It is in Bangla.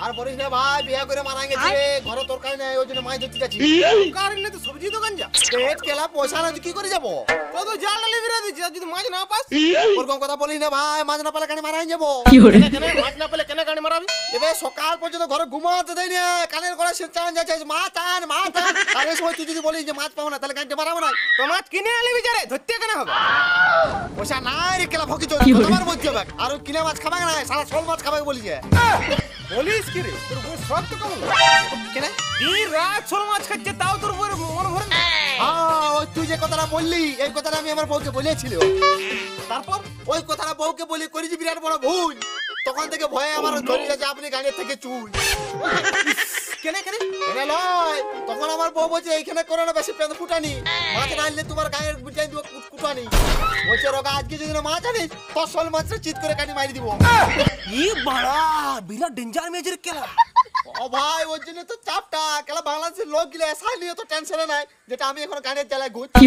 আর বলিস না ভাই, বিয়ে করে মারা গেছে, ঘরে তরকারি নাই, ওই জন্য মাছ ধরতে যাচ্ছি। কারেন্ট নেই তো সবজি দোকান যা। পেট কেলা, পয়সা না কি করে যাবো? তো তো জাল ডালি ফিরে দিচ্ছি, আর যদি মাছ না পাস ওরকম কথা বলিস না ভাই, মাছ না পেলে কানে মারাই যাবো। কেন মাছ না পেলে কেন গাড়ি মারাবি? এবার সকাল পর্যন্ত ঘরে ঘুমাতে দেয় না, কানের গড়া সে চান যাচ্ছে, মা চান মা চান। আর এই সময় তুই যদি বলিস যে মাছ পাবো না, তাহলে কানতে মারাবো না। তো মাছ কিনে আনলি বিচারে, ধরতে কেন হবে? পয়সা নাই রে কেলা, ফকি চোর আমার বলতে হবে। আর ওই কিনে মাছ খাবে না, সারা শোল মাছ খাবে বলিছে। বলিস কি রে, তোর বই সব তো কেমন কেন? দিন রাত ছোট মাছ খাচ্ছে, তাও তোর বই মনে ভরে না। ওই তুই যে কথাটা বললি, এই কথাটা আমি আমার বউকে বলেছিল। তারপর ওই কথাটা বউকে বলি করেছি বিরাট বড় ভুল। তখন থেকে ভয়ে আমার ধরে যাচ্ছে আপনি গাড়ির থেকে চুল। কেন কেন এনে লয়, তখন আমার বউ বলছে এইখানে করে না বেশি পেন ফুটানি, মাছ না আনলে তোমার গায়ের বুঝাই দিব কুটানি। বলছে রোগা আজকে যদি না মাছ আনিস, তোর শোল মাছটা চিৎ করে কাটি মারি দিব। ই বাড়া বিরাট ডেঞ্জার মেজর কেলা। ও ভাই, ওর জন্য তো চাপটা কেলা, বাংলাদেশের লোক গিলে এসা নিয়ে তো টেনশনে নাই, যেটা আমি এখন গানের জ্বালায় ঘুরছি।